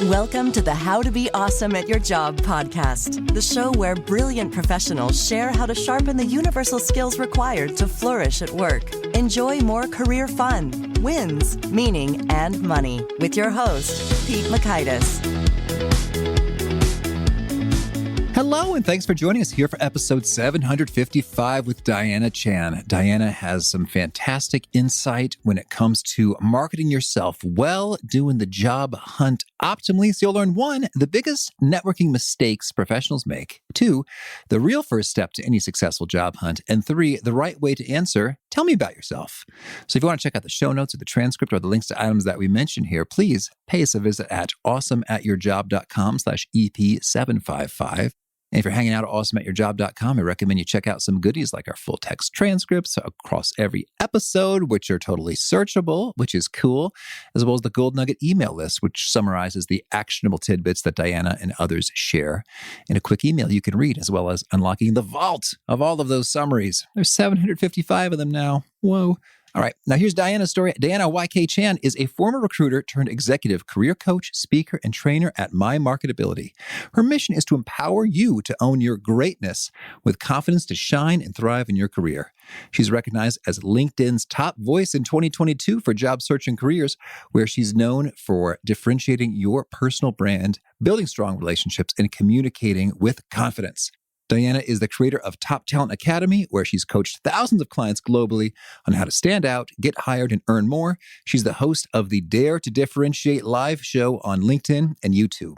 Welcome to the How to Be Awesome at Your Job podcast, the show where brilliant professionals share how to sharpen the universal skills required to flourish at work. Enjoy more career fun, wins, meaning, and money with your host, Pete Mockaitis. Hello, and thanks for joining us here for episode 755 with Diana Chan. Diana has some fantastic insight when it comes to marketing yourself well, doing the job hunt optimally. So you'll learn 1, the biggest networking mistakes professionals make, 2, the real first step to any successful job hunt, and 3, the right way to answer, tell me about yourself. So if you want to check out the show notes or the transcript or the links to items that we mentioned here, please pay us a visit at awesomeatyourjob.com/EP755. And if you're hanging out at awesomeatyourjob.com, I recommend you check out some goodies like our full text transcripts across every episode, which are totally searchable, which is cool, as well as the Gold Nugget email list, which summarizes the actionable tidbits that Diana and others share in a quick email you can read, as well as unlocking the vault of all of those summaries. There's 755 of them now. Whoa. All right, now here's Diana's story. Diana YK Chan is a former recruiter turned executive career coach, speaker, and trainer at My Marketability. Her mission is to empower you to own your greatness with confidence to shine and thrive in your career. She's recognized as LinkedIn's top voice in 2022 for job search and careers, where she's known for differentiating your personal brand, building strong relationships, and communicating with confidence. Diana is the creator of Top Talent Academy, where she's coached thousands of clients globally on how to stand out, get hired, and earn more. She's the host of the Dare to Differentiate live show on LinkedIn and YouTube.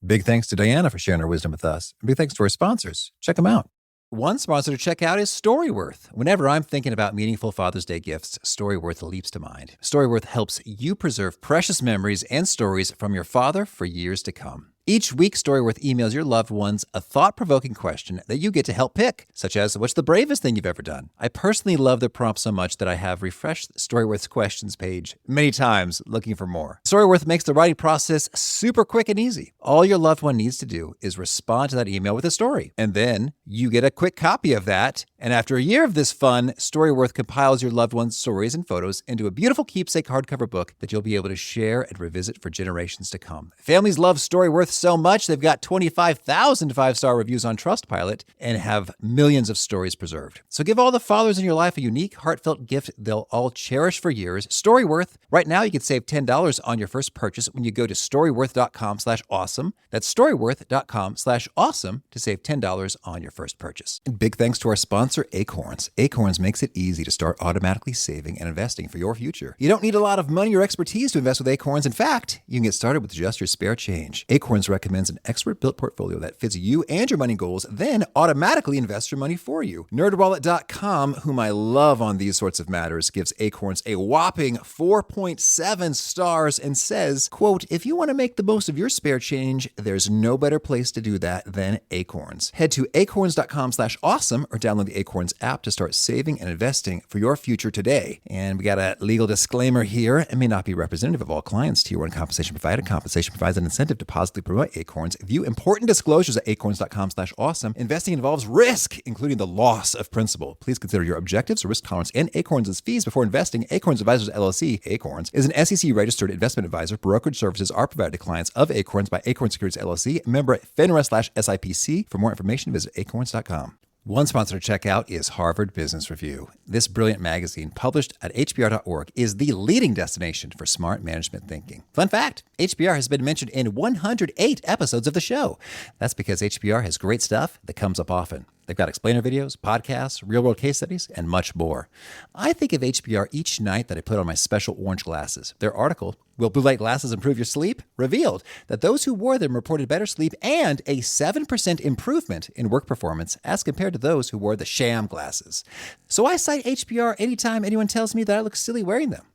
Big thanks to Diana for sharing her wisdom with us. Big thanks to our sponsors. Check them out. One sponsor to check out is Storyworth. Whenever I'm thinking about meaningful Father's Day gifts, Storyworth leaps to mind. Storyworth helps you preserve precious memories and stories from your father for years to come. Each week, Storyworth emails your loved ones a thought-provoking question that you get to help pick, such as, what's the bravest thing you've ever done? I personally love the prompt so much that I have refreshed Storyworth's questions page many times looking for more. Storyworth makes the writing process super quick and easy. All your loved one needs to do is respond to that email with a story, and then you get a quick copy of that. And after a year of this fun, Storyworth compiles your loved one's stories and photos into a beautiful keepsake hardcover book that you'll be able to share and revisit for generations to come. Families love Storyworth so much, they've got 25,000 5-star reviews on Trustpilot and have millions of stories preserved. So give all the fathers in your life a unique, heartfelt gift they'll all cherish for years. Storyworth. Right now, you can save $10 on your first purchase when you go to storyworth.com/awesome. That's storyworth.com/awesome to save $10 on your first purchase. And big thanks to our sponsor, Acorns. Acorns makes it easy to start automatically saving and investing for your future. You don't need a lot of money or expertise to invest with Acorns. In fact, you can get started with just your spare change. Acorns recommends an expert-built portfolio that fits you and your money goals, then automatically invests your money for you. NerdWallet.com, whom I love on these sorts of matters, gives Acorns a whopping 4.7 stars and says, quote, if you want to make the most of your spare change, there's no better place to do that than Acorns. Head to acorns.com/awesome or download the Acorns app to start saving and investing for your future today. And we got a legal disclaimer here. It may not be representative of all clients. Tier 1 compensation provided. Compensation provides an incentive to positively promote Acorns. View important disclosures at acorns.com/awesome. Investing involves risk, including the loss of principal. Please consider your objectives, risk tolerance, and Acorns' fees before investing. Acorns Advisors LLC, Acorns, is an SEC-registered investment advisor. Brokerage services are provided to clients of Acorns by Acorns Securities LLC, member FINRA/SIPC. For more information, visit acorns.com. One sponsor to check out is Harvard Business Review. This brilliant magazine, published at hbr.org, is the leading destination for smart management thinking. Fun fact, HBR has been mentioned in 108 episodes of the show. That's because HBR has great stuff that comes up often. They've got explainer videos, podcasts, real-world case studies, and much more. I think of HBR each night that I put on my special orange glasses. Their article, Will Blue Light Glasses Improve Your Sleep?, revealed that those who wore them reported better sleep and a 7% improvement in work performance as compared to those who wore the sham glasses. So I cite HBR anytime anyone tells me that I look silly wearing them.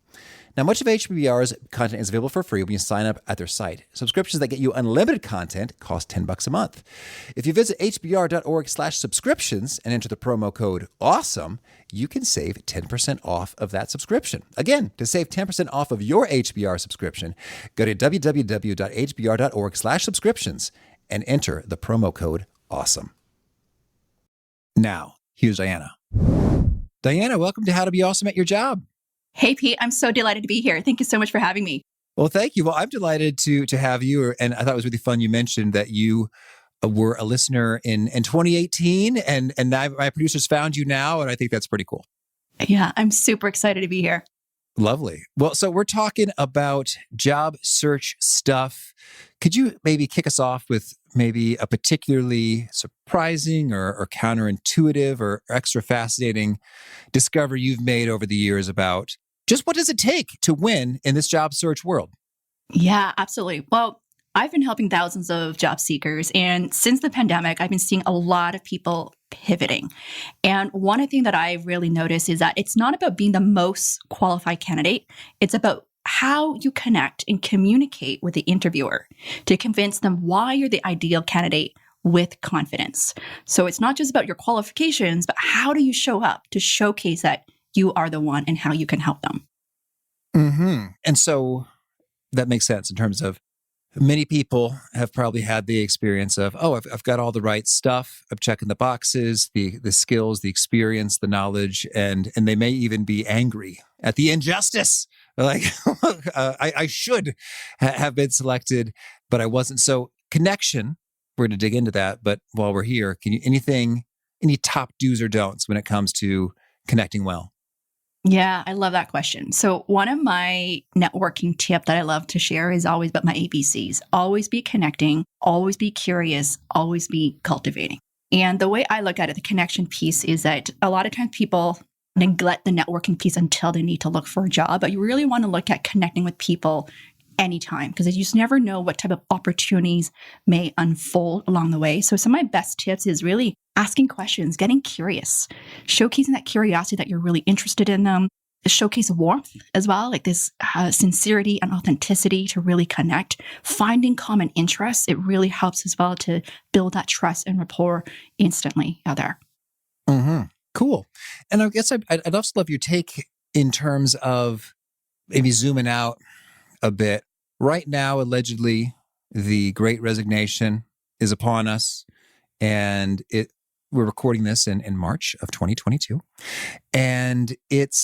Now, much of HBR's content is available for free when you sign up at their site. Subscriptions that get you unlimited content cost $10 a month. If you visit hbr.org/subscriptions and enter the promo code AWESOME, you can save 10% off of that subscription. Again, to save 10% off of your HBR subscription, go to www.hbr.org/subscriptions and enter the promo code AWESOME. Now, here's Diana. Diana, welcome to How to Be Awesome at Your Job. Hey, Pete, I'm so delighted to be here. Thank you so much for having me. Well, thank you. Well, I'm delighted to have you. And I thought it was really fun. You mentioned that you were a listener in 2018, and my producers found you now, and I think that's pretty cool. Yeah, I'm super excited to be here. Lovely. Well, so we're talking about job search stuff. Could you maybe kick us off with maybe a particularly surprising or counterintuitive or extra fascinating discovery you've made over the years about just what does it take to win in this job search world? Yeah, absolutely. Well, I've been helping thousands of job seekers. And since the pandemic, I've been seeing a lot of people pivoting. And one thing that I really noticed is that it's not about being the most qualified candidate. It's about how you connect and communicate with the interviewer to convince them why you're the ideal candidate with confidence. So it's not just about your qualifications, but how do you show up to showcase that you are the one and how you can help them. Mm-hmm. And so that makes sense in terms of many people have probably had the experience of, oh, I've got all the right stuff. I'm checking the boxes, the skills, the experience, the knowledge, and they may even be angry at the injustice. Like, I should have been selected, but I wasn't. So connection, we're going to dig into that. But while we're here, can you any top do's or don'ts when it comes to connecting well? Yeah, I love that question. So one of my networking tip that I love to share is always about my ABCs. Always be connecting, always be curious, always be cultivating. And the way I look at it, the connection piece is that a lot of times people neglect the networking piece until they need to look for a job, but you really want to look at connecting with people anytime because you just never know what type of opportunities may unfold along the way. So some of my best tips is really asking questions, getting curious, showcasing that curiosity that you're really interested in them, showcase warmth as well, like this sincerity and authenticity to really connect, finding common interests. It really helps as well to build that trust and rapport instantly out there. Mm-hmm. Cool. And I guess I'd also love your take in terms of maybe zooming out a bit. Right now, allegedly, the Great Resignation is upon us, and we're recording this in March of 2022, and it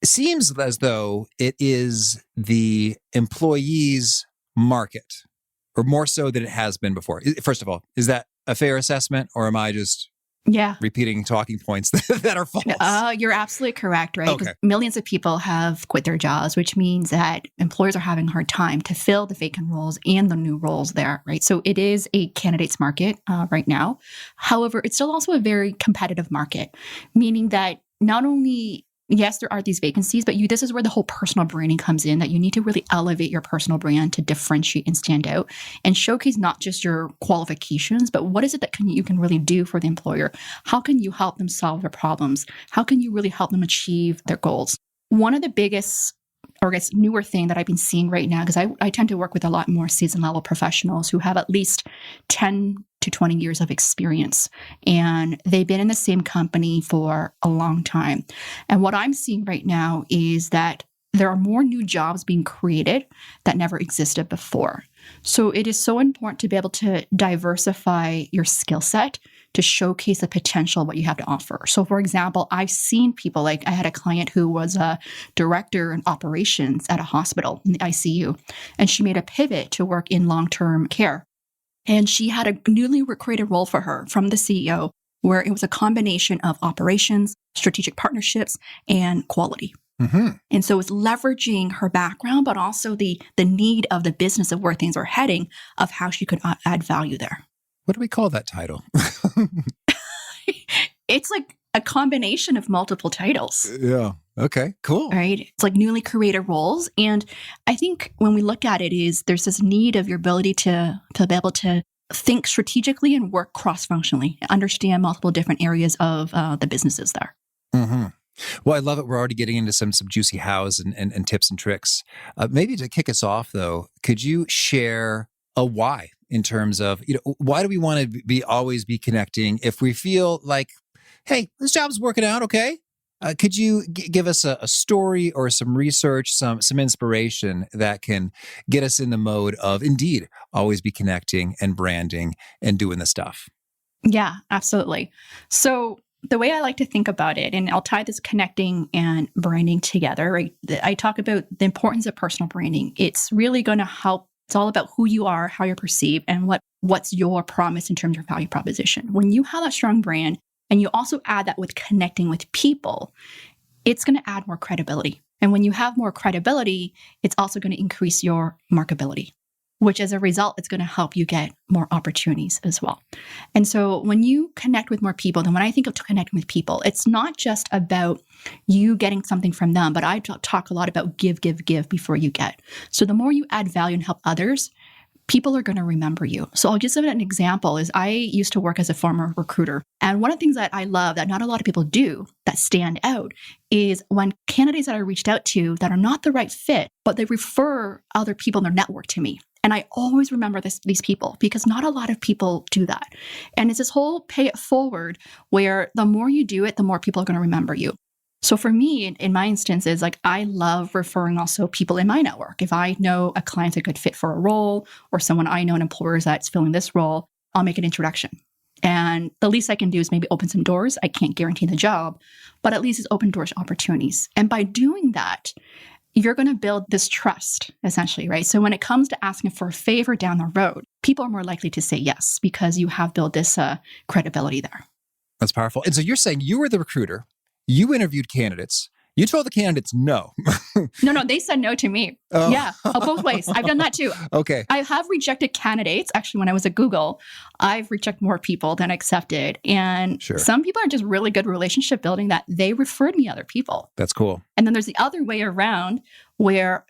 seems as though it is the employees' market, or more so than it has been before. First of all, is that a fair assessment, or am I just repeating talking points that are false? You're absolutely correct, right? Okay. Millions of people have quit their jobs, which means that employers are having a hard time to fill the vacant roles and the new roles there, right? So it is a candidates market right now. However, it's still also a very competitive market, meaning that not only yes, there are these vacancies, but this is where the whole personal branding comes in, that you need to really elevate your personal brand to differentiate and stand out and showcase not just your qualifications, but what is it that you can really do for the employer? How can you help them solve their problems? How can you really help them achieve their goals? One of the biggest, or I guess newer thing that I've been seeing right now, because I tend to work with a lot more seasoned level professionals who have at least 10 to 20 years of experience, and they've been in the same company for a long time. And what I'm seeing right now is that there are more new jobs being created that never existed before. So it is so important to be able to diversify your skill set to showcase the potential of what you have to offer. So for example, I've seen people, like I had a client who was a director in operations at a hospital in the ICU, and she made a pivot to work in long-term care. And she had a newly created role for her from the CEO, where it was a combination of operations, strategic partnerships, and quality. Mm-hmm. And so it's leveraging her background, but also the need of the business of where things are heading, of how she could add value there. What do we call that title? It's like a combination of multiple titles. Yeah. Okay, cool. Right? It's like newly created roles. And I think when we look at it is there's this need of your ability to be able to think strategically and work cross-functionally, understand multiple different areas of the businesses there. Mm-hmm. Well, I love it. We're already getting into some juicy hows and tips and tricks. Maybe to kick us off, though, could you share a why in terms of, why do we want to always be connecting if we feel like, hey, this job's working out okay? Could you give us a story or some research, some inspiration that can get us in the mode of indeed always be connecting and branding and doing the stuff? Yeah, absolutely. So the way I like to think about it, and I'll tie this connecting and branding together, right? I talk about the importance of personal branding. It's really going to help. It's all about who you are, how you're perceived, and what's your promise in terms of value proposition. When you have that strong brand and you also add that with connecting with people, it's going to add more credibility. And when you have more credibility, it's also going to increase your marketability, which as a result, it's going to help you get more opportunities as well. And so when you connect with more people, then when I think of connecting with people, it's not just about you getting something from them, but I talk a lot about give before you get. So the more you add value and help others, people are going to remember you. So I'll just give an example is I used to work as a former recruiter. And one of the things that I love that not a lot of people do that stand out is when candidates that I reached out to that are not the right fit, but they refer other people in their network to me. And I always remember these people because not a lot of people do that. And it's this whole pay it forward where the more you do it, the more people are going to remember you. So for me, in my instances, like I love referring also people in my network. If I know a client's a good fit for a role or someone I know an employer that's filling this role, I'll make an introduction. And the least I can do is maybe open some doors. I can't guarantee the job, but at least it's open doors opportunities. And by doing that, you're going to build this trust, essentially, right? So when it comes to asking for a favor down the road, people are more likely to say yes because you have built this credibility there. That's powerful. And so you're saying you were the recruiter, you interviewed candidates, you told the candidates no. No, they said no to me. Oh. Yeah, both ways. I've done that too. Okay. I have rejected candidates. Actually, when I was at Google, I've rejected more people than accepted. And Sure. Some people are just really good relationship building that they referred me other people. That's cool. And then there's the other way around where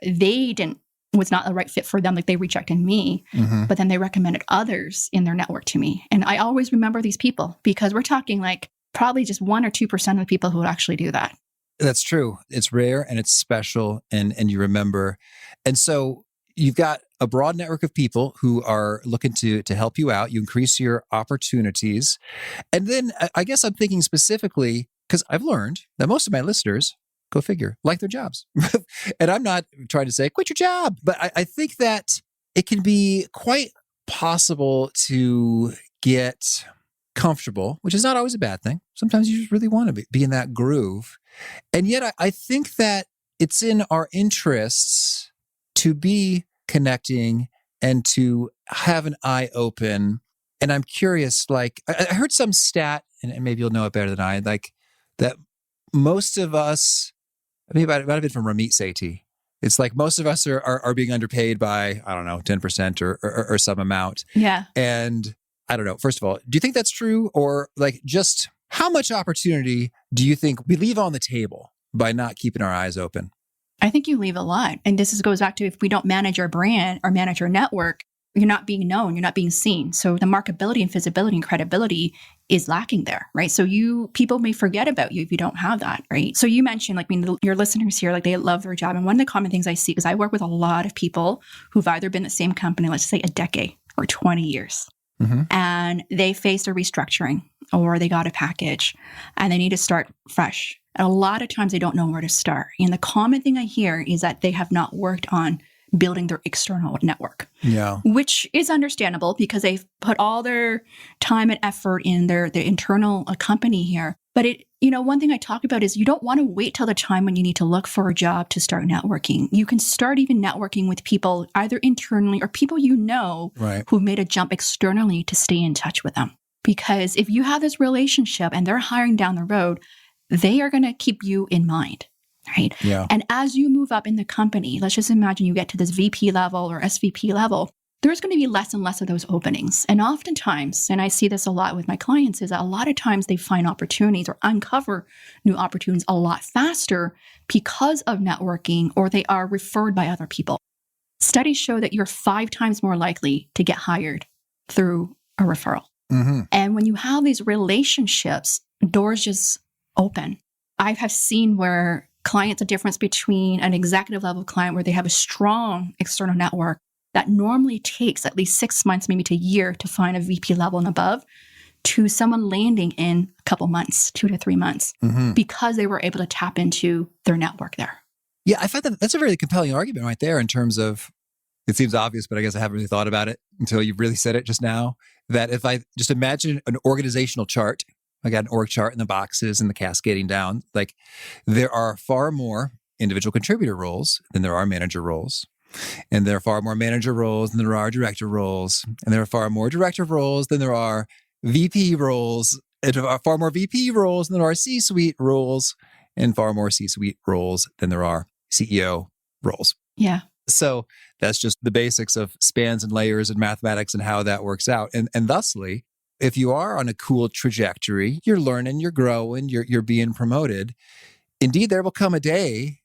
was not the right fit for them. Like they rejected me, but then they recommended others in their network to me. And I always remember these people because we're talking like probably just 1 or 2% of the people who would actually do that. That's true. It's rare and it's special and you remember. And so you've got a broad network of people who are looking to help you out. You increase your opportunities. And then I guess I'm thinking specifically, because I've learned that most of my listeners, go figure, like their jobs. And I'm not trying to say, quit your job. But I think that it can be quite possible to get comfortable, which is not always a bad thing. Sometimes you just really want to be in that groove. And yet I think that it's in our interests to be connecting and to have an eye open. And I'm curious, like I heard some stat, and maybe you'll know it better than I, like that most of us, I mean, it might have been from Ramit Sethi. It's like most of us are being underpaid by, I don't know, 10% or some amount. Yeah. And I don't know. First of all, do you think that's true? Or like just how much opportunity do you think we leave on the table by not keeping our eyes open? I think you leave a lot. And this goes back to if we don't manage our brand or manage our network, you're not being known, you're not being seen. So the marketability and visibility and credibility is lacking there, right? So people may forget about you if you don't have that, right? So you mentioned, like, I mean, your listeners here, like they love their job. And one of the common things I see, because I work with a lot of people who've either been in the same company, let's say a decade or 20 years. And they faced a restructuring or they got a package and they need to start fresh. And a lot of times they don't know where to start. And the common thing I hear is that they have not worked on building their external network. Yeah. Which is understandable because they've put all their time and effort in their internal company here. But one thing I talk about is you don't want to wait till the time when you need to look for a job to start networking. You can start even networking with people either internally or people right, who've made a jump externally to stay in touch with them. Because if you have this relationship and they're hiring down the road, they are going to keep you in mind. Right. Yeah. And as you move up in the company, let's just imagine you get to this VP level or SVP level, there's going to be less and less of those openings. And oftentimes, and I see this a lot with my clients, is that a lot of times they find opportunities or uncover new opportunities a lot faster because of networking or they are referred by other people. Studies show that you're 5 times more likely to get hired through a referral. And when you have these relationships, doors just open. I have seen where clients, a difference between an executive level client where they have a strong external network that normally takes at least 6 months, maybe to a year to find a VP level and above, to someone landing in a couple months, 2 to 3 months, because they were able to tap into their network there. Yeah, I find that's a really compelling argument right there in terms of, it seems obvious, but I guess I haven't really thought about it until you really said it just now, that if I just imagine an organizational chart I got an org chart and the boxes and the cascading down. Like there are far more individual contributor roles than there are manager roles. And there are far more manager roles than there are director roles. And there are far more director roles than there are VP roles. And there are far more VP roles than there are C-suite roles. And far more C-suite roles than there are CEO roles. Yeah. So that's just the basics of spans and layers and mathematics and how that works out. And thusly, if you are on a cool trajectory, you're learning, you're growing, you're being promoted. Indeed, there will come a day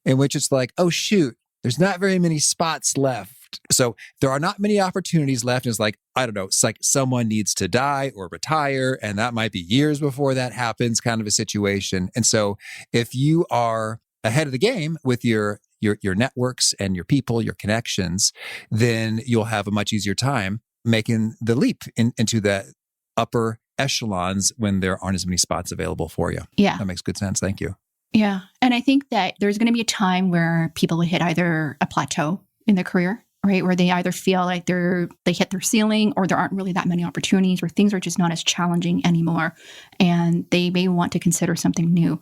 in which it's like, oh, shoot, there's not very many spots left. So there are not many opportunities left. It's like, I don't know, it's like someone needs to die or retire, and that might be years before that happens, kind of a situation. And so if you are ahead of the game with your networks and your people, your connections, then you'll have a much easier time making the leap into the upper echelons when there aren't as many spots available for you. Yeah. That makes good sense. Thank you. Yeah. And I think that there's going to be a time where people hit either a plateau in their career, right? Where they either feel like they hit their ceiling, or there aren't really that many opportunities, or things are just not as challenging anymore. And they may want to consider something new.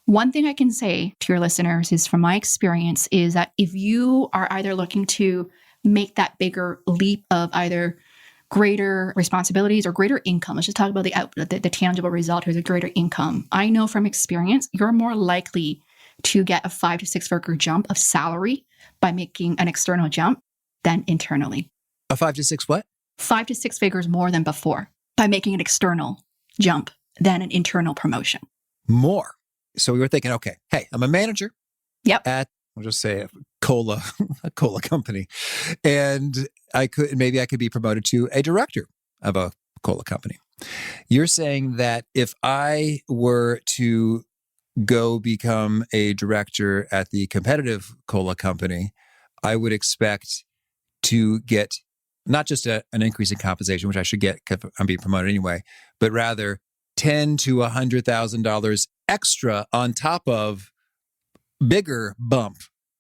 One thing I can say to your listeners is, from my experience, is that if you are either looking to make that bigger leap of either greater responsibilities or greater income, let's just talk about the tangible result here, the greater income. I know from experience, you're more likely to get a 5 to 6 figure jump of salary by making an external jump than internally. A 5 to 6 what? 5 to 6 figures more than before by making an external jump than an internal promotion. More. So we were thinking, okay, hey, I'm a manager Yep. I'll just say a cola company. And maybe I could be promoted to a director of a cola company. You're saying that if I were to go become a director at the competitive cola company, I would expect to get not just an increase in compensation, which I should get because I'm being promoted anyway, but rather $10,000 to $100,000 extra on top of bigger bump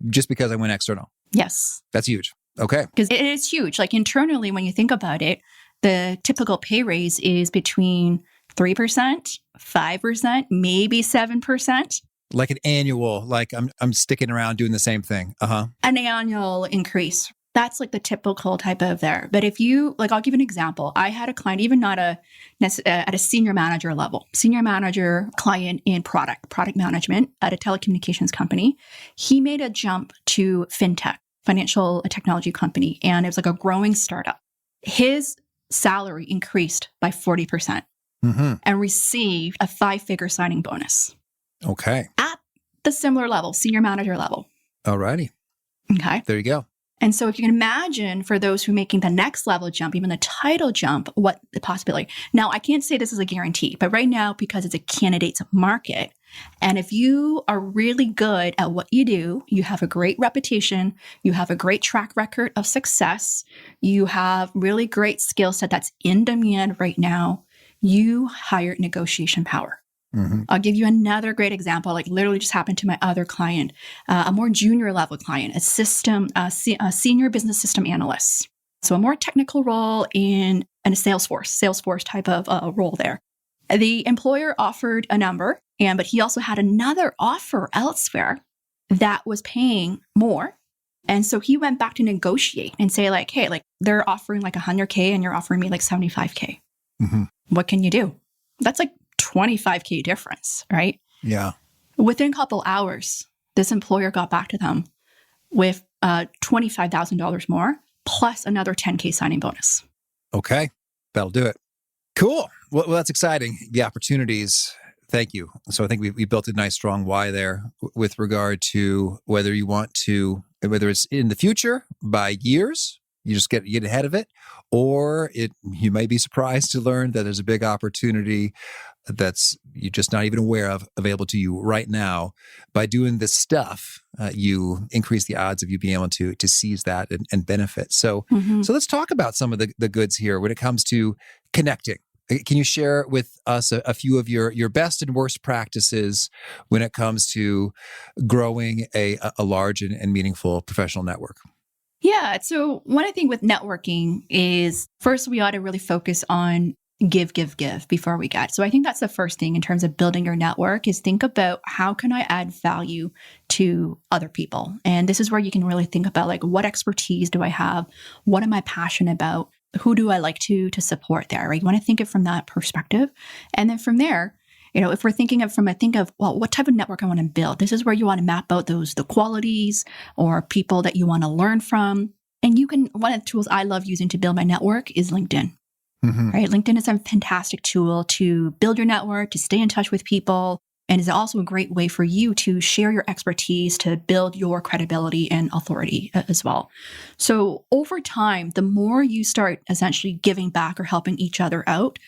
just because I went external. Yes. That's huge. Okay. Because it is huge. Like internally, when you think about it, the typical pay raise is between 3%, 5%, maybe 7%. Like an annual, like I'm sticking around doing the same thing. An annual increase. That's like the typical type of there. But if you, like, I'll give you an example. I had a client, even not at a senior manager level, senior manager client in product management at a telecommunications company. He made a jump to fintech, financial technology company, and it was like a growing startup. His salary increased by 40% and received a 5-figure signing bonus. Okay. At the similar level, senior manager level. Alrighty. Okay. There you go. And so if you can imagine for those who are making the next level jump, even the title jump, what the possibility. Now, I can't say this is a guarantee, but right now, because it's a candidate's market, and if you are really good at what you do, you have a great reputation, you have a great track record of success, you have really great skill set that's in demand right now, you hire negotiation power. I'll give you another great example, like literally just happened to my other client, a more junior level client, a senior business system analyst. So a more technical role in a Salesforce type of role there. The employer offered a number, but he also had another offer elsewhere that was paying more. And so he went back to negotiate and say like, hey, like they're offering like 100K and you're offering me like 75K. What can you do? That's like $25K difference, right? Yeah. Within a couple hours, this employer got back to them with $25,000 more plus another 10K signing bonus. Okay. That'll do it. Cool. Well, that's exciting. The opportunities. Thank you. So I think we built a nice, strong why there with regard to whether it's in the future by years, you just get ahead of it, or you may be surprised to learn that there's a big opportunity that's you're just not even aware of available to you right now. By doing this stuff, you increase the odds of you being able to seize that and benefit. So let's talk about some of the goods here when it comes to connecting. Can you share with us a few of your best and worst practices when it comes to growing a large and meaningful professional network? Yeah. So one thing with networking is first we ought to really focus on give before we get. So I think that's the first thing in terms of building your network is think about how can I add value to other people? And this is where you can really think about like, what expertise do I have? What am I passionate about? Who do I like to support there, right? You want to think of from that perspective. And then from there, if we're thinking of well, what type of network I want to build? This is where you want to map out the qualities or people that you want to learn from. And one of the tools I love using to build my network is LinkedIn. Mm-hmm. Right? LinkedIn is a fantastic tool to build your network, to stay in touch with people, and is also a great way for you to share your expertise, to build your credibility and authority as well. So over time, the more you start essentially giving back or helping each other out,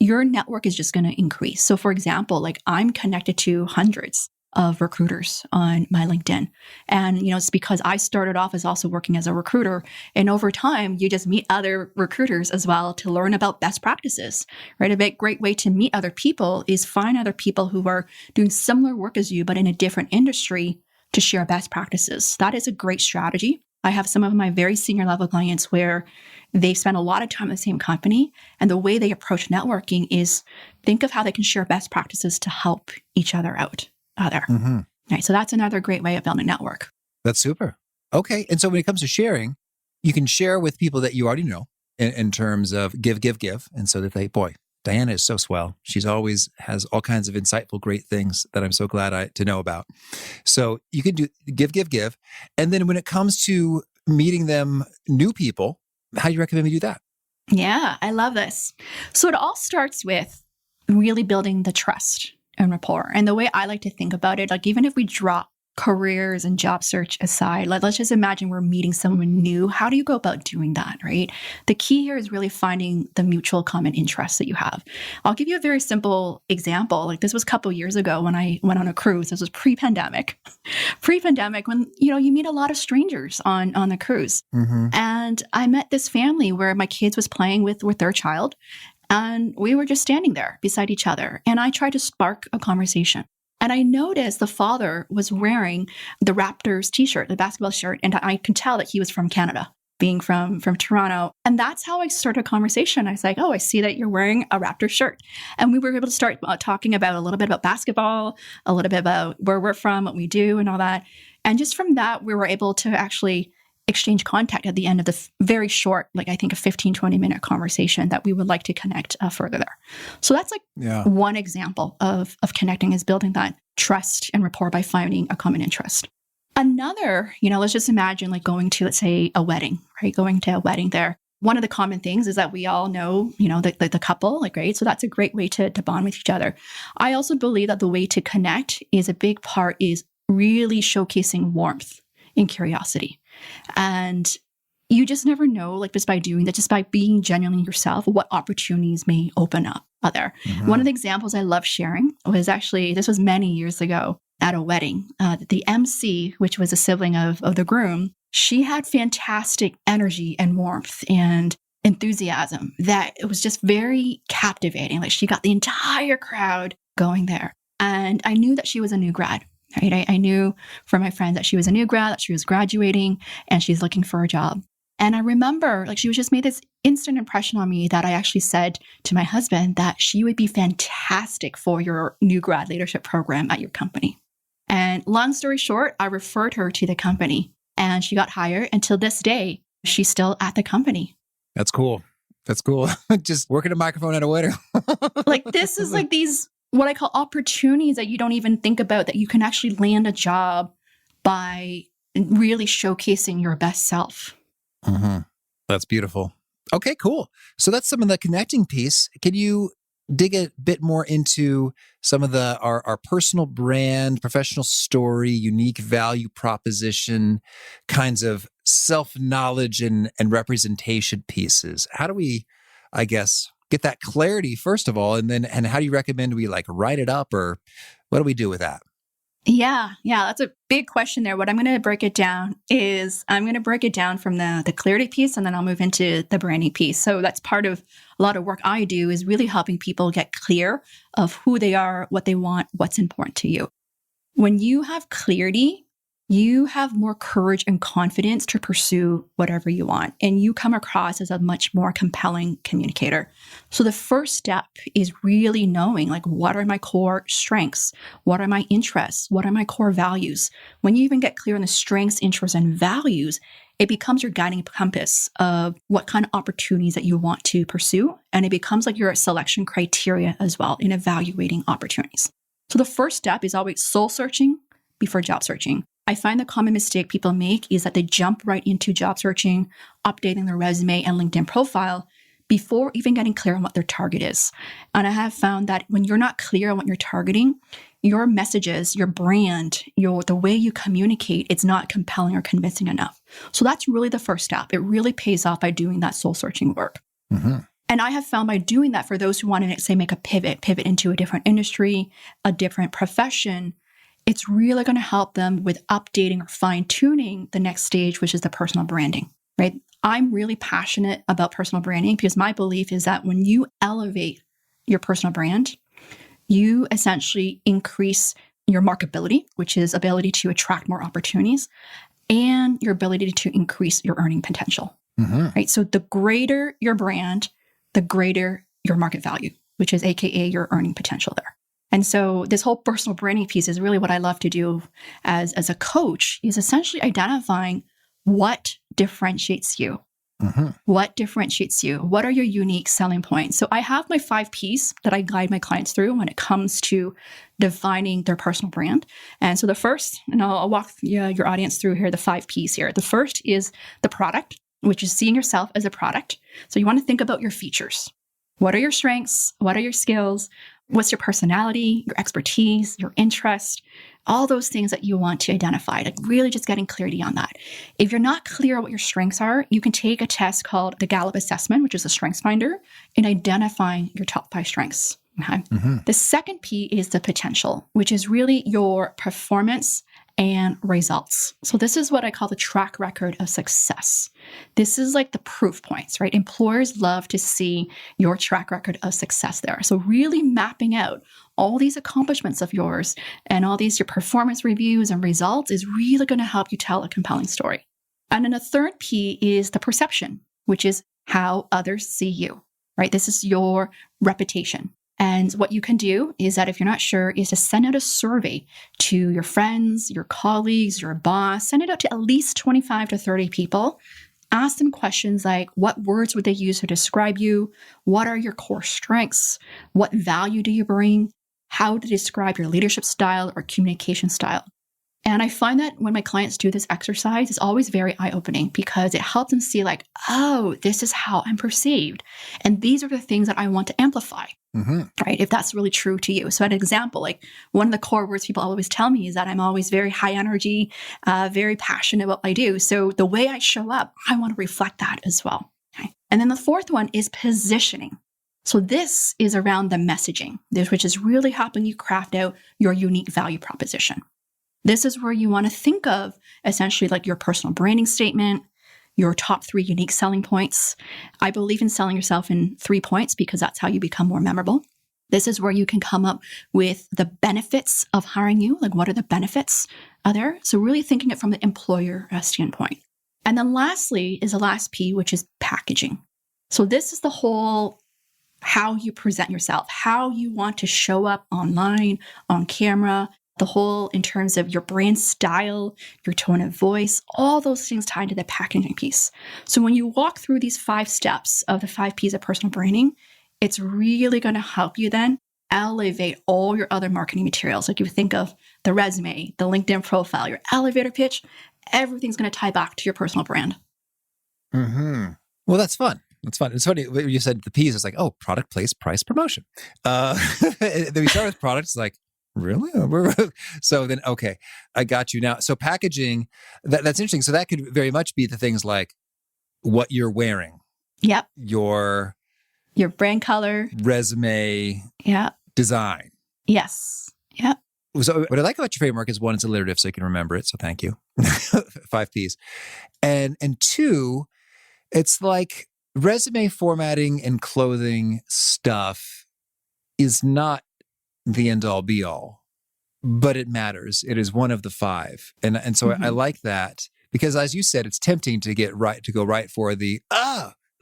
your network is just going to increase. So for example, like I'm connected to hundreds of recruiters on my LinkedIn. And, it's because I started off as also working as a recruiter. And over time, you just meet other recruiters as well to learn about best practices, right? A great way to meet other people is find other people who are doing similar work as you, but in a different industry to share best practices. That is a great strategy. I have some of my very senior level clients where they spend a lot of time at the same company. And the way they approach networking is think of how they can share best practices to help each other out. There. Mm-hmm. Right. So that's another great way of building a network. That's super. Okay. And so when it comes to sharing, you can share with people that you already know in terms of give. And so that boy, Diana is so swell. She's always has all kinds of insightful, great things that I'm so glad to know about. So you can do give. And then when it comes to meeting them, new people, how do you recommend we do that? Yeah, I love this. So it all starts with really building the trust and rapport. And the way I like to think about it, like even if we drop careers and job search aside, let's just imagine we're meeting someone new. How do you go about doing that, right? The key here is really finding the mutual common interests that you have. I'll give you a very simple example. Like this was a couple of years ago when I went on a cruise. This was pre-pandemic when, you meet a lot of strangers on the cruise. Mm-hmm. And I met this family where my kids was playing with their child. And we were just standing there beside each other. And I tried to spark a conversation. And I noticed the father was wearing the Raptors t-shirt, the basketball shirt. And I could tell that he was from Canada, being from Toronto. And that's how I started a conversation. I was like, oh, I see that you're wearing a Raptors shirt. And we were able to start talking about a little bit about basketball, a little bit about where we're from, what we do and all that. And just from that, we were able to actually exchange contact at the end of the very short, I think a 15, 20 minute conversation that we would like to connect further there. So that's one example of connecting is building that trust and rapport by finding a common interest. Another, let's just imagine going to, let's say, a wedding, right? Going to a wedding there. One of the common things is that we all know, the couple, right? So that's a great way to bond with each other. I also believe that the way to connect is a big part is really showcasing warmth and curiosity. And you just never know, just by doing that, just by being genuinely yourself, what opportunities may open up there. Mm-hmm. One of the examples I love sharing was this was many years ago at a wedding. The MC, which was a sibling of the groom, she had fantastic energy and warmth and enthusiasm that it was just very captivating. She got the entire crowd going there. And I knew that she was a new grad. Right? I knew from my friends that she was a new grad, that she was graduating, and she's looking for a job. And I remember, she was just made this instant impression on me that I actually said to my husband that she would be fantastic for your new grad leadership program at your company. And long story short, I referred her to the company, and she got hired. And till this day, she's still at the company. That's cool. Just working a microphone at a wedding. This is these what I call opportunities that you don't even think about, that you can actually land a job by really showcasing your best self. Mm-hmm. That's beautiful. Okay, cool. So that's some of the connecting piece. Can you dig a bit more into some of our personal brand, professional story, unique value proposition, kinds of self-knowledge and representation pieces? How do we, get that clarity first of all, and how do you recommend we write it up, or what do we do with that? Yeah, that's a big question there. What I'm going to break it down is I'm going to break it down from the clarity piece, and then I'll move into the branding piece. So that's part of a lot of work I do is really helping people get clear of who they are, what they want, what's important to you. When you have clarity you have more courage and confidence to pursue whatever you want. And you come across as a much more compelling communicator. So the first step is really knowing, like, what are my core strengths? What are my interests? What are my core values? When you even get clear on the strengths, interests, and values, it becomes your guiding compass of what kind of opportunities that you want to pursue. And it becomes like your selection criteria as well in evaluating opportunities. So the first step is always soul searching before job searching. I find the common mistake people make is that they jump right into job searching, updating their resume and LinkedIn profile before even getting clear on what their target is. And I have found that when you're not clear on what you're targeting, your messages, your brand, the way you communicate, it's not compelling or convincing enough. So that's really the first step. It really pays off by doing that soul searching work. Mm-hmm. And I have found by doing that, for those who want to, say, make a pivot into a different industry, a different profession, it's really going to help them with updating or fine-tuning the next stage, which is the personal branding, right? I'm really passionate about personal branding because my belief is that when you elevate your personal brand, you essentially increase your marketability, which is ability to attract more opportunities, and your ability to increase your earning potential, right? So the greater your brand, the greater your market value, which is AKA your earning potential there. And so this whole personal branding piece is really what I love to do as a coach, is essentially identifying what differentiates you. What differentiates you? What are your unique selling points? So I have my 5 Ps that I guide my clients through when it comes to defining their personal brand. And so the first, and I'll walk your audience through here, the 5 Ps here. The first is the product, which is seeing yourself as a product. So you want to think about your features. What are your strengths? What are your skills? What's your personality, your expertise, your interest, all those things that you want to identify, like really just getting clarity on that. If you're not clear what your strengths are, you can take a test called the Gallup Assessment, which is a strengths finder, in identifying your top 5 strengths. Okay? The second P is the potential, which is really your performance and results. So this is what I call the track record of success. This is like the proof points, right? Employers love to see your track record of success there. So really mapping out all these accomplishments of yours and all these, your performance reviews and results, is really going to help you tell a compelling story. And then the third P is the perception, which is how others see you, right? This is your reputation. And what you can do is that if you're not sure, is to send out a survey to your friends, your colleagues, your boss, send it out to at least 25 to 30 people. Ask them questions like, what words would they use to describe you? What are your core strengths? What value do you bring? How to describe your leadership style or communication style. And I find that when my clients do this exercise, it's always very eye-opening because it helps them see like, oh, this is how I'm perceived. And these are the things that I want to amplify, right? If that's really true to you. So an example, like one of the core words people always tell me is that I'm always very high energy, very passionate about what I do. So the way I show up, I want to reflect that as well. Okay? And then the fourth one is positioning. So this is around the messaging, which is really helping you craft out your unique value proposition. This is where you want to think of essentially like your personal branding statement, your top 3 unique selling points. I believe in selling yourself in 3 points because that's how you become more memorable. This is where you can come up with the benefits of hiring you. Like, what are the benefits there? So really thinking it from the employer standpoint. And then lastly is the last P, which is packaging. So this is the whole how you present yourself, how you want to show up online, on camera, the whole in terms of your brand style, your tone of voice, all those things tied to the packaging piece. So when you walk through these 5 steps of the 5 Ps of personal branding, it's really going to help you then elevate all your other marketing materials. Like you think of the resume, the LinkedIn profile, your elevator pitch, everything's going to tie back to your personal brand. Well, that's fun. It's fun. It's funny when you said the P's. It's like, oh, product, place, price, promotion. Then we start with products, like, really? So then, okay, I got you now. So packaging, that's interesting. So that could very much be the things like what you're wearing. Yep. Your brand color. Resume. Yeah. Design. Yes. Yep. So what I like about your framework is 1, it's alliterative, so you can remember it. So thank you. 5 Ps. And 2, it's like resume formatting and clothing stuff is not the end all be all, but it matters. It is one of the five. And so I like that because as you said, it's tempting to go right for the,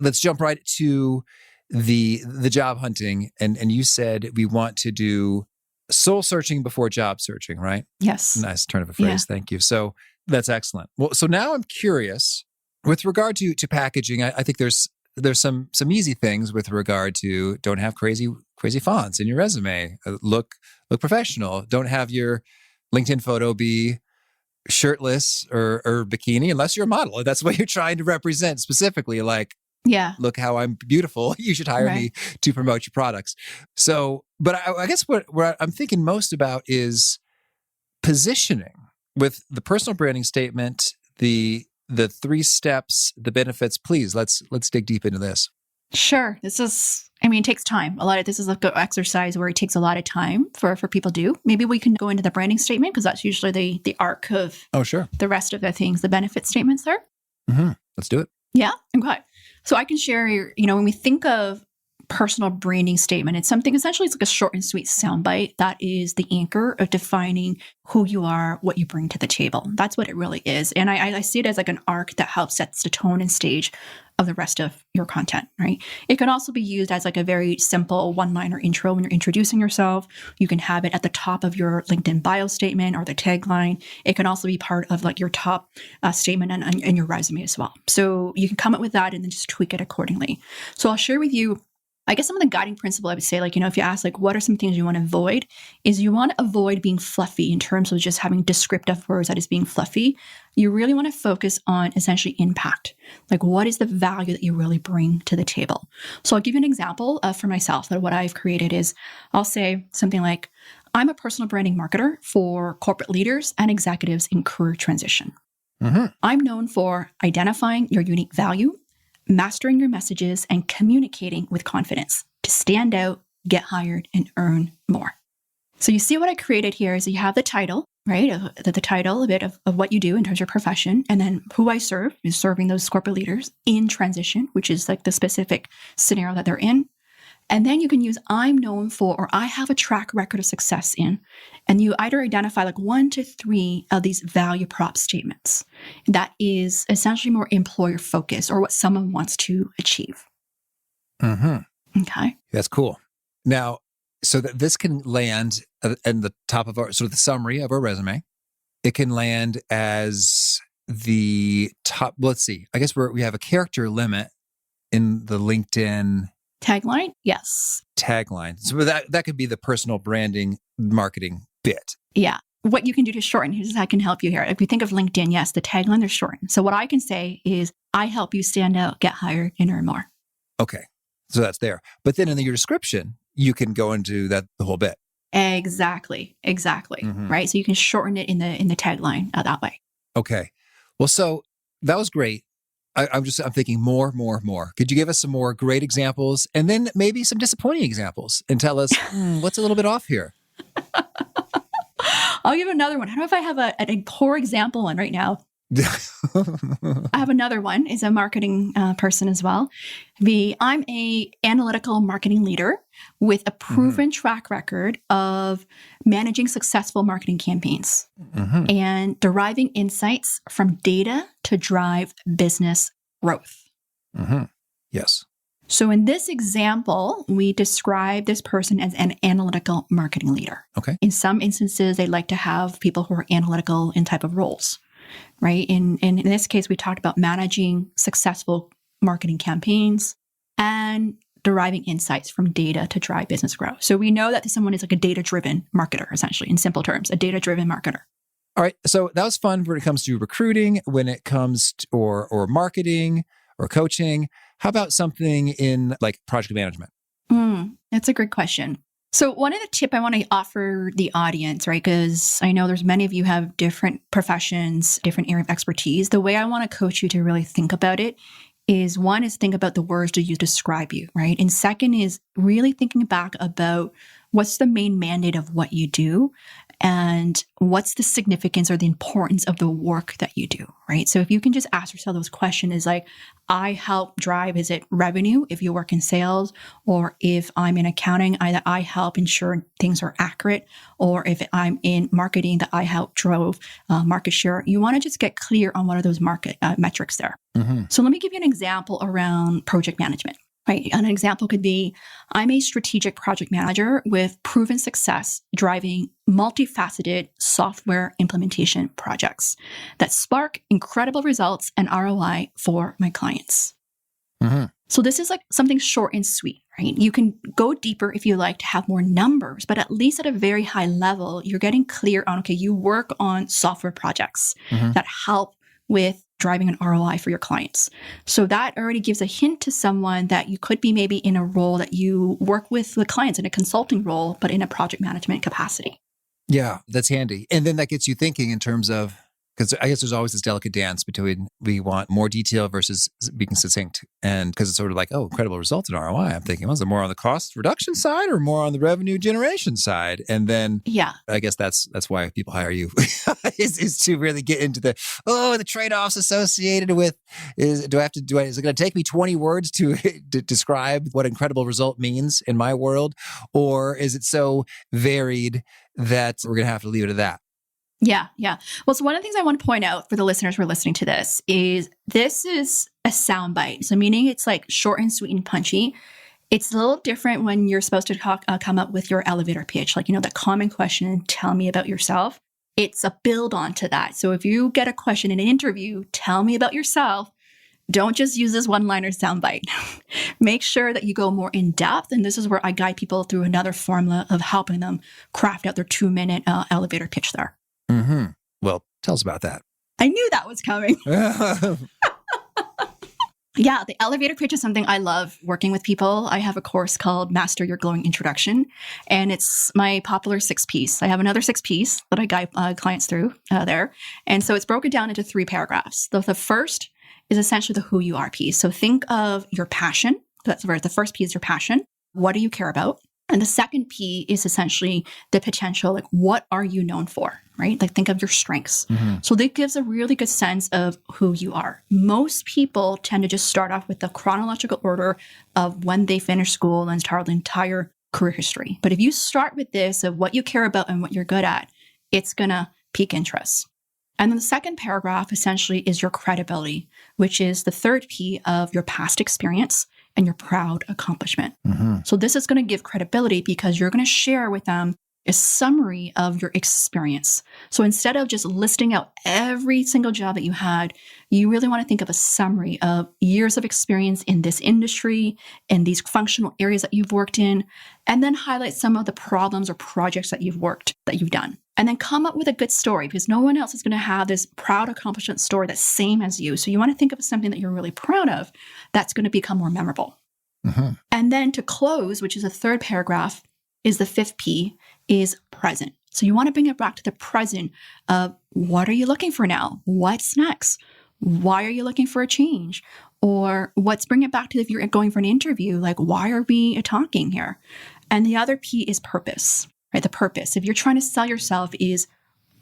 let's jump right to the job hunting. And you said we want to do soul searching before job searching, right? Yes. Nice turn of a phrase. Yeah. Thank you. So that's excellent. Well, so now I'm curious with regard to packaging. I think there's some easy things with regard to don't have crazy fonts in your resume. Look professional. Don't have your LinkedIn photo be shirtless or bikini unless you're a model. That's what you're trying to represent specifically. Like, Yeah. look how I'm beautiful. You should hire me to promote your products. So, but I guess what I'm thinking most about is positioning with the personal branding statement, the 3 steps, the benefits. Please, let's dig deep into this. Sure. It takes time. A lot of this is an exercise where it takes a lot of time for people to do. Maybe we can go into the branding statement because that's usually the arc of Sure. the rest of the things, the benefit statements there. Mm-hmm. Let's do it. Yeah. Okay. So I can share, when we think of personal branding statement, it's something essentially it's like a short and sweet soundbite that is the anchor of defining who you are, what you bring to the table. That's what it really is. And I see it as like an arc that helps sets the tone and stage of the rest of your content, right? It can also be used as like a very simple one-liner intro when you're introducing yourself. You can have it at the top of your LinkedIn bio statement or the tagline. It can also be part of like your top statement and your resume as well. So you can come up with that and then just tweak it accordingly. So I'll share with you I guess some of the guiding principle I would say, if you ask, what are some things you want to avoid, is you want to avoid being fluffy in terms of just having descriptive words that is being fluffy. You really want to focus on essentially impact. What is the value that you really bring to the table? So I'll give you an example for myself that what I've created is I'll say something like, I'm a personal branding marketer for corporate leaders and executives in career transition. Mm-hmm. I'm known for identifying your unique value, mastering your messages, and communicating with confidence to stand out, get hired, and earn more. So you see what I created here is you have the title, right? The title, a bit of what you do in terms of your profession, and then who I serve is serving those corporate leaders in transition, which is the specific scenario that they're in. And then you can use I'm known for, or I have a track record of success in, and you either identify 1 to 3 of these value prop statements. That is essentially more employer focused or what someone wants to achieve. Mm-hmm. Okay. That's cool. Now, so that this can land in the top of our, sort of the summary of our resume. It can land as the top, let's see, I guess we have a character limit in the LinkedIn tagline? Yes. Tagline. So that could be the personal branding marketing bit. Yeah. What you can do to shorten, here's how I can help you here. If you think of LinkedIn, yes, the tagline, they're shortened. So what I can say is, I help you stand out, get hired, and earn more. Okay. So that's there. But then in your description, you can go into the whole bit. Exactly. Mm-hmm. Right? So you can shorten it in the tagline that way. Okay. Well, so that was great. I'm thinking more. Could you give us some more great examples and then maybe some disappointing examples and tell us what's a little bit off here? I'll give another one. I don't know if I have a poor example one right now. I have another one. Is a marketing person as well. I'm a analytical marketing leader with a proven track record of managing successful marketing campaigns and deriving insights from data to drive business growth. Mm-hmm. Yes. So in this example, we describe this person as an analytical marketing leader. Okay. In some instances, they like to have people who are analytical in type of roles. Right. In this case, we talked about managing successful marketing campaigns and deriving insights from data to drive business growth. So we know that someone is like a data-driven marketer, essentially, in simple terms, a data-driven marketer. All right. So that was fun when it comes to recruiting, when it comes to, or marketing or coaching. How about something in project management? That's a great question. So one of the tips I want to offer the audience, right, because I know there's many of you have different professions, different area of expertise. The way I want to coach you to really think about it is, one is think about the words that you describe you, right? And second is really thinking back about what's the main mandate of what you do and what's the significance or the importance of the work that you do, right? So if you can just ask yourself those questions, is like, I help drive, is it revenue if you work in sales, or if I'm in accounting, I help ensure things are accurate, or if I'm in marketing, that I help drove market share. You want to just get clear on what are those market metrics there. So let me give you an example around project management. Right. An example could be, I'm a strategic project manager with proven success driving multifaceted software implementation projects that spark incredible results and ROI for my clients. So this is like something short and sweet, right? You can go deeper if you like to have more numbers, but at least at a very high level, you're getting clear on, okay, you work on software projects that help with driving an ROI for your clients. So that already gives a hint to someone that you could be maybe in a role that you work with the clients in a consulting role, but in a project management capacity. Yeah, that's handy. And then that gets you thinking in terms of, because I guess there's always this delicate dance between we want more detail versus being succinct. And because it's sort of like, oh, incredible results in ROI. I'm thinking, was it more on the cost reduction side or more on the revenue generation side? And then I guess that's why people hire you is to really get into the trade-offs associated with, is it going to take me 20 words to describe what incredible result means in my world? Or is it so varied that we're going to have to leave it at that? Yeah. Well, so one of the things I want to point out for the listeners who are listening to this is a soundbite. So meaning it's like short and sweet and punchy. It's a little different when you're supposed to come up with your elevator pitch, like, the common question, tell me about yourself. It's a build on to that. So if you get a question in an interview, tell me about yourself. Don't just use this one-liner soundbite. Make sure that you go more in depth. And this is where I guide people through another formula of helping them craft out their 2-minute elevator pitch there. Well, tell us about that. I knew that was coming. Yeah, the elevator pitch is something I love working with people. I have a course called Master Your Glowing Introduction, and it's my popular 6-piece. I have another 6-piece that I guide clients through there. And so it's broken down into 3 paragraphs. The first is essentially the who you are piece. So think of your passion. That's where the first P is your passion. What do you care about? And the second P is essentially the potential, like, what are you known for, right? Like, think of your strengths. So that gives a really good sense of who you are. Most people tend to just start off with the chronological order of when they finish school and start the entire career history. But if you start with this of what you care about and what you're good at, it's going to pique interest. And then the second paragraph essentially is your credibility, which is the third P of your past experience and your proud accomplishment. So this is going to give credibility because you're going to share with them a summary of your experience. So instead of just listing out every single job that you had, you really want to think of a summary of years of experience in this industry, in these functional areas that you've worked in, and then highlight some of the problems or projects that you've done. And then come up with a good story, because no one else is going to have this proud accomplishment story that's same as you. So you want to think of something that you're really proud of that's going to become more memorable. And then to close, which is the third paragraph, is the 5th P, is present. So you want to bring it back to the present of what are you looking for now? What's next? Why are you looking for a change? Or bring it back to if you're going for an interview, like, why are we talking here? And the other P is purpose, right? The purpose. If you're trying to sell yourself, is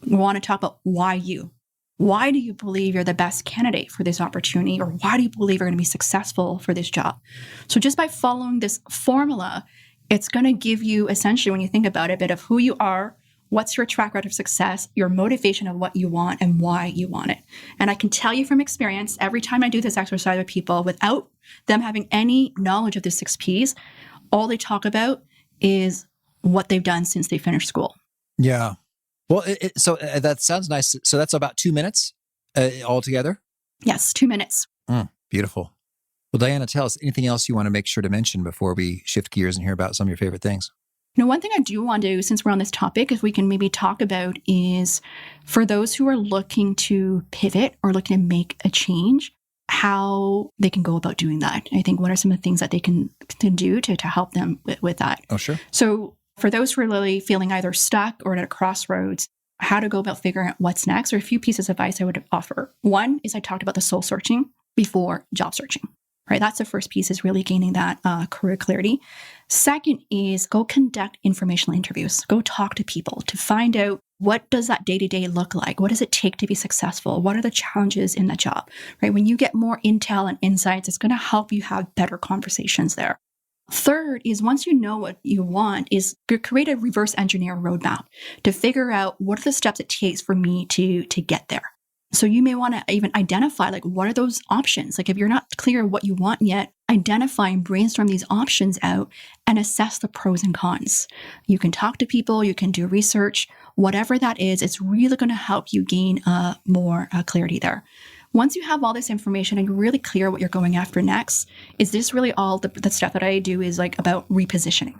we want to talk about why you. Why do you believe you're the best candidate for this opportunity? Or why do you believe you're going to be successful for this job? So just by following this formula, it's going to give you essentially, when you think about it, a bit of who you are, what's your track record of success, your motivation of what you want and why you want it. And I can tell you from experience, every time I do this exercise with people, without them having any knowledge of the 6 Ps, all they talk about is what they've done since they finished school. Yeah. Well, so that sounds nice. So that's about 2 minutes altogether? Yes, 2 minutes. Beautiful. Well, Diana, tell us anything else you want to make sure to mention before we shift gears and hear about some of your favorite things. One thing I do want to, since we're on this topic, if we can maybe talk about is for those who are looking to pivot or looking to make a change, how they can go about doing that. I think what are some of the things that they can do to help them with that? Oh, sure. So for those who are really feeling either stuck or at a crossroads, how to go about figuring out what's next, or a few pieces of advice I would offer. One is I talked about the soul searching before job searching. right? That's the first piece, is really gaining that career clarity. Second is go conduct informational interviews. Go talk to people to find out, what does that day-to-day look like? What does it take to be successful? What are the challenges in the job, right? When you get more intel and insights, it's going to help you have better conversations there. Third is, once you know what you want, is create a reverse engineer roadmap to figure out what are the steps it takes for me to get there. So you may want to even identify, like, what are those options? Like, if you're not clear what you want yet, identify and brainstorm these options out and assess the pros and cons. You can talk to people, you can do research, whatever that is, it's really going to help you gain more clarity there. Once you have all this information and you're really clear what you're going after next, is this really all the stuff that I do is like about repositioning,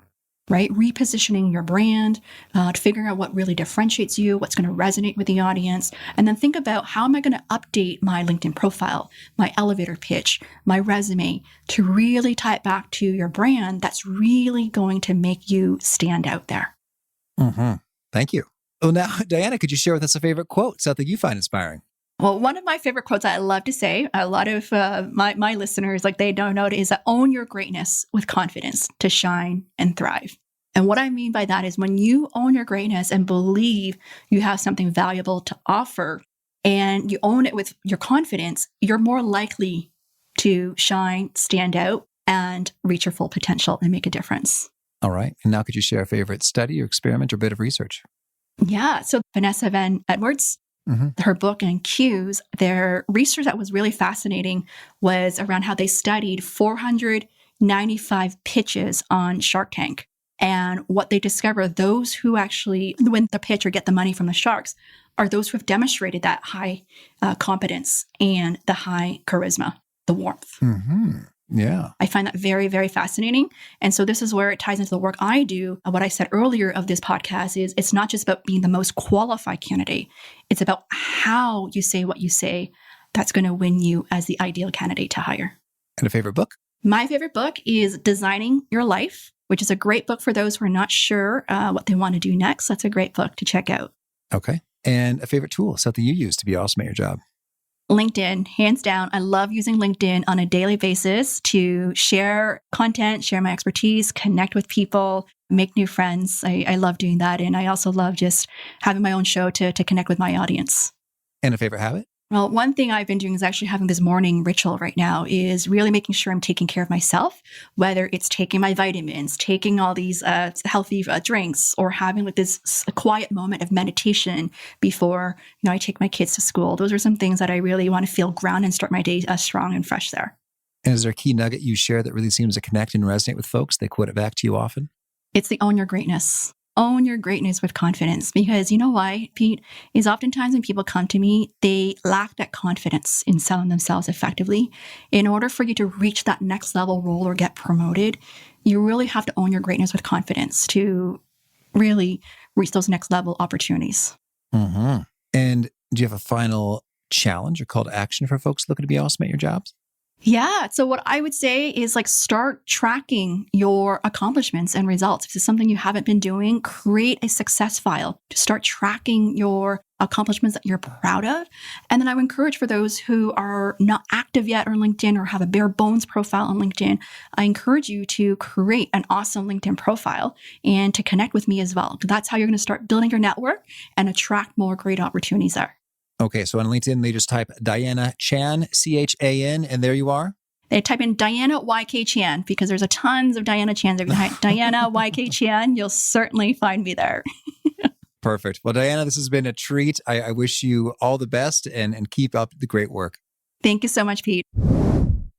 right? Repositioning your brand, to figuring out what really differentiates you, what's going to resonate with the audience. And then think about, how am I going to update my LinkedIn profile, my elevator pitch, my resume, to really tie it back to your brand that's really going to make you stand out there. Mm-hmm. Thank you. Well, now, Diana, could you share with us a favorite quote, something you find inspiring? Well, one of my favorite quotes I love to say, a lot of my listeners, like, they don't know it, is that own your greatness with confidence to shine and thrive. And what I mean by that is, when you own your greatness and believe you have something valuable to offer, and you own it with your confidence, you're more likely to shine, stand out, and reach your full potential and make a difference. All right. And now could you share a favorite study or experiment or bit of research? Yeah. So Vanessa Van Edwards, her book and Cues, their research that was really fascinating was around how they studied 495 pitches on Shark Tank. And what they discovered, those who actually win the pitch or get the money from the sharks are those who have demonstrated that high competence and the high charisma, the warmth. Mm-hmm. Yeah. I find that very, very fascinating. And so this is where it ties into the work I do. What I said earlier of this podcast is, it's not just about being the most qualified candidate. It's about how you say what you say that's going to win you as the ideal candidate to hire. And a favorite book? My favorite book is Designing Your Life, which is a great book for those who are not sure what they want to do next. That's a great book to check out. Okay. And a favorite tool, something you use to be awesome at your job? LinkedIn, hands down. I love using LinkedIn on a daily basis to share content, share my expertise, connect with people, make new friends. I love doing that. And I also love just having my own show to connect with my audience. And a favorite habit? Well, one thing I've been doing is actually having this morning ritual right now, is really making sure I'm taking care of myself, whether it's taking my vitamins, taking all these healthy drinks, or having like this quiet moment of meditation before, I take my kids to school. Those are some things that I really want to feel grounded and start my day strong and fresh there. And is there a key nugget you share that really seems to connect and resonate with folks? They quote it back to you often? It's the own your greatness. Own your greatness with confidence. Because you know why, Pete? Is oftentimes when people come to me, they lack that confidence in selling themselves effectively. In order for you to reach that next level role or get promoted, you really have to own your greatness with confidence to really reach those next level opportunities. Mm-hmm. And do you have a final challenge or call to action for folks looking to be awesome at your jobs? Yeah. So what I would say is, like, start tracking your accomplishments and results. If it's something you haven't been doing, create a success file to start tracking your accomplishments that you're proud of. And then I would encourage, for those who are not active yet on LinkedIn or have a bare bones profile on LinkedIn, I encourage you to create an awesome LinkedIn profile and to connect with me as well. That's how you're going to start building your network and attract more great opportunities there. Okay, so on LinkedIn, they just type Diana Chan, Chan, and there you are? They type in Diana YK Chan, because there's a tons of Diana Chans. If you type Diana YK Chan, you'll certainly find me there. Perfect. Well, Diana, this has been a treat. I wish you all the best and keep up the great work. Thank you so much, Pete.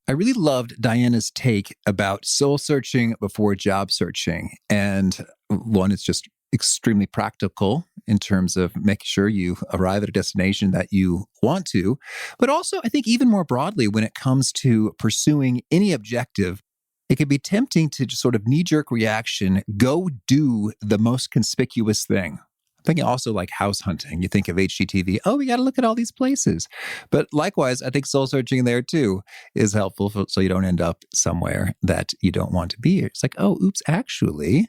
I really loved Diana's take about soul searching before job searching. And one, it's just extremely practical in terms of making sure you arrive at a destination that you want to. But also, I think even more broadly, when it comes to pursuing any objective, it can be tempting to just sort of knee-jerk reaction, go do the most conspicuous thing. I'm thinking also like house hunting. You think of HGTV, oh, we got to look at all these places. But likewise, I think soul searching there too is helpful so you don't end up somewhere that you don't want to be. It's like, oh, oops, actually,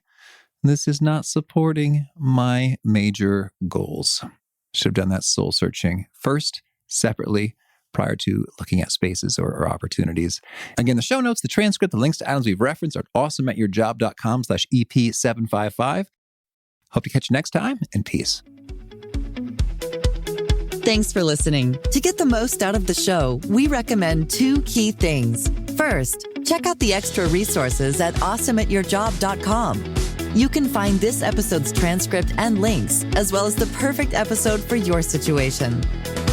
this is not supporting my major goals. Should have done that soul searching first, separately, prior to looking at spaces or opportunities. Again, the show notes, the transcript, the links to items we've referenced are awesomeatyourjob.com/EP755. Hope to catch you next time, and peace. Thanks for listening. To get the most out of the show, we recommend 2 key things. First, check out the extra resources at awesomeatyourjob.com. You can find this episode's transcript and links, as well as the perfect episode for your situation.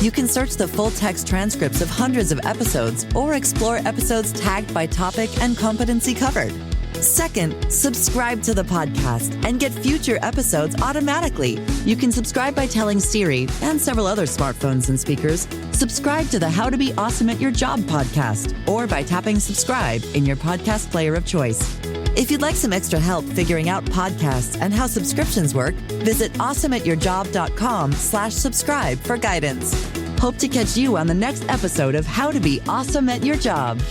You can search the full text transcripts of hundreds of episodes or explore episodes tagged by topic and competency covered. Second, subscribe to the podcast and get future episodes automatically. You can subscribe by telling Siri and several other smartphones and speakers, subscribe to the How to Be Awesome at Your Job podcast, or by tapping subscribe in your podcast player of choice. If you'd like some extra help figuring out podcasts and how subscriptions work, visit awesomeatyourjob.com/subscribe for guidance. Hope to catch you on the next episode of How to Be Awesome at Your Job.